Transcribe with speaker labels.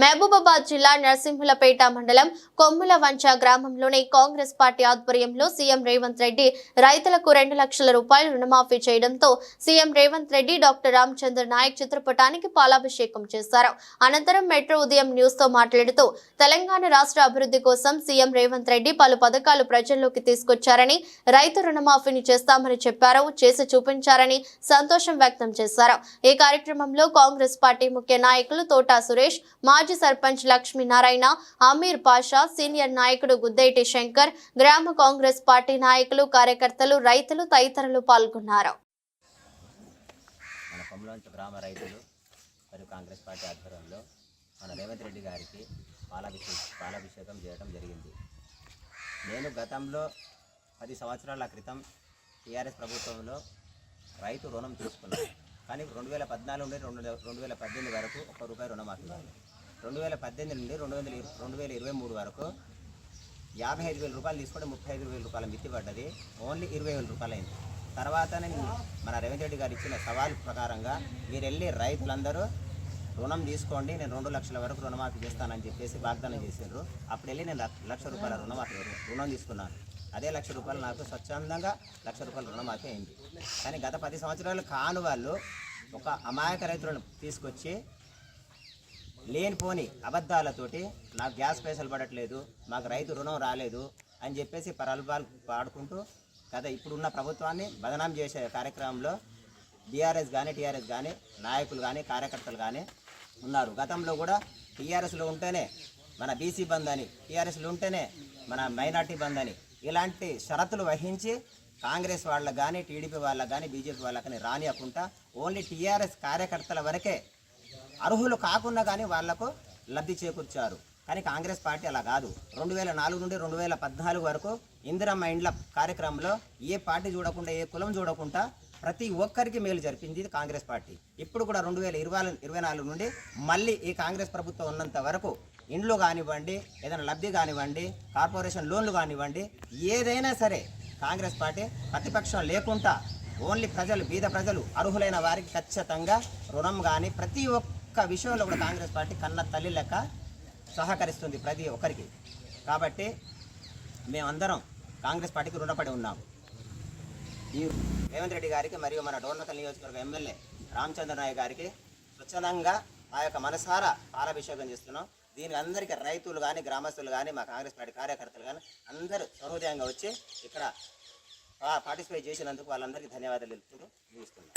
Speaker 1: మహబూబాబాద్ జిల్లా నరసింహులపేట మండలం కొమ్ముల వంచ గ్రామంలోని కాంగ్రెస్ పార్టీ ఆధ్వర్యంలో సీఎం రేవంత్ రెడ్డి రైతులకు 2 లక్షల రూపాయలు రుణమాఫీ చేయడంతో సీఎం రేవంత్ రెడ్డి డాక్టర్ రామచంద్ర నాయక్ చిత్రపటానికి పాలాభిషేకం చేశారు. అనంతరం మెట్రో ఉదయం న్యూస్ తో మాట్లాడుతూ తెలంగాణ రాష్ట్ర అభివృద్ధి కోసం సీఎం రేవంత్ రెడ్డి పలు పథకాలు ప్రజల్లోకి తీసుకొచ్చారని, రైతు రుణమాఫీని చేస్తామని చెప్పారు, చేసి చూపించారని సంతోషం వ్యక్తం చేశారు. ఈ కార్యక్రమంలో కాంగ్రెస్ పార్టీ ముఖ్య నాయకులు తోటా సురేష్, మాజీ సర్పంచ్ లక్ష్మీనారాయణ, అమీర్ పాషా, సీనియర్ నాయకుడు గుద్దేటి శంకర్, గ్రామ కాంగ్రెస్ పార్టీ నాయకులు, కార్యకర్తలు, రైతులు తదితరులు పాల్గొన్నారు.
Speaker 2: మన కొమ్ములంచ గ్రామ రైతులు మరియు కాంగ్రెస్ పార్టీ ఆధ్వర్యంలో మన రేవంత్ రెడ్డి గారికి పాలాభిషేకం చేయడం జరిగింది. నేను గతంలో 10 సంవత్సరాల క్రితం టీఆర్ఎస్ ప్రభుత్వంలో రైతు రుణం తీసుకున్నాను. కానీ 2014 నుండి 2018 వరకు ₹1 రుణమాఫీ కాదు. 2018 నుండి 2023 వరకు 55,000 రూపాయలు తీసుకుంటే 35,000 రూపాయల మిత్తి పడ్డది. ఓన్లీ 20,000 రూపాయలు అయింది. తర్వాత మన రేవంత్ రెడ్డి గారు ఇచ్చిన సవాల్ ప్రకారంగా మీరు వెళ్ళి రైతులందరూ రుణం తీసుకోండి, నేను 2 లక్షల వరకు రుణమాఫీ చేస్తానని చెప్పేసి వాగ్దానం చేశారు. అప్పుడు వెళ్ళి నేను ₹1,00,000 రుణం తీసుకున్నాను. అదే ₹1,00,000 నాకు స్వచ్ఛందంగా ₹1,00,000 రుణమాఫీ అయింది. కానీ గత 10 సంవత్సరాలు కాని వాళ్ళు ఒక అమాయక రైతులను తీసుకొచ్చి లేనిపోని అబద్ధాలతోటి నాకు గ్యాస్ పైసలు పడట్లేదు, మాకు రైతు రుణం రాలేదు అని చెప్పేసి ప్రగల్భాలు పాడుకుంటూ ఇప్పుడున్న ప్రభుత్వాన్ని బదనాం చేసే కార్యక్రమంలో బీఆర్ఎస్ కానీ టీఆర్ఎస్ కానీ నాయకులు కానీ కార్యకర్తలు కానీ ఉన్నారు. గతంలో కూడా టీఆర్ఎస్లో ఉంటేనే మన బీసీ బంద్ అని, టీఆర్ఎస్లో ఉంటేనే మన మైనార్టీ బంద్ అని ఇలాంటి షరతులు వహించి కాంగ్రెస్ వాళ్ళకు కానీ టీడీపీ వాళ్ళకు కానీ బీజేపీ వాళ్ళకి కానీ రానియకుండా ఓన్లీ టీఆర్ఎస్ కార్యకర్తల వరకే అర్హులు కాకుండా కానీ వాళ్లకు లబ్ధి చేకూర్చారు. కానీ కాంగ్రెస్ పార్టీ అలా కాదు. 2004 నుండి 2014 వరకు ఇందిరమ్మ ఇండ్ల కార్యక్రమంలో ఏ పార్టీ చూడకుండా, ఏ కులం చూడకుండా ప్రతి ఒక్కరికి మేలు జరిపింది కాంగ్రెస్ పార్టీ. ఇప్పుడు కూడా 2024 నుండి మళ్ళీ ఈ కాంగ్రెస్ ప్రభుత్వం ఉన్నంత వరకు ఇండ్లు కానివ్వండి, ఏదైనా లబ్ధి కానివ్వండి, కార్పొరేషన్ లోన్లు కానివ్వండి, ఏదైనా సరే కాంగ్రెస్ పార్టీ ప్రతిపక్షం లేకుండా ఓన్లీ ప్రజలు, బీద ప్రజలు, అర్హులైన వారికి ఖచ్చితంగా రుణం కానీ ప్రతి ఒక్క విషయంలో కూడా కాంగ్రెస్ పార్టీ కన్న తల్లి లెక్క సహకరిస్తుంది ప్రతి ఒక్కరికి. కాబట్టి మేమందరం కాంగ్రెస్ పార్టీకి రుణపడి ఉన్నాం. ఈ రేవంత్ రెడ్డి గారికి మరియు మన డోర్నకల్ నియోజకవర్గ ఎమ్మెల్యే రామచంద్ర నాయక్ గారికి స్వచ్ఛందంగా ఆ యొక్క మనసారా పాలాభిషేకం చేస్తున్నాం. దీనికి అందరికీ రైతులు కానీ, గ్రామస్తులు కానీ, మా కాంగ్రెస్ పార్టీ కార్యకర్తలు కానీ అందరూ సహృదయంగా వచ్చి ఇక్కడ పార్టిసిపేట్ చేసినందుకు వాళ్ళందరికీ ధన్యవాదాలు తెలుపుతూ ముగిస్తున్నాం.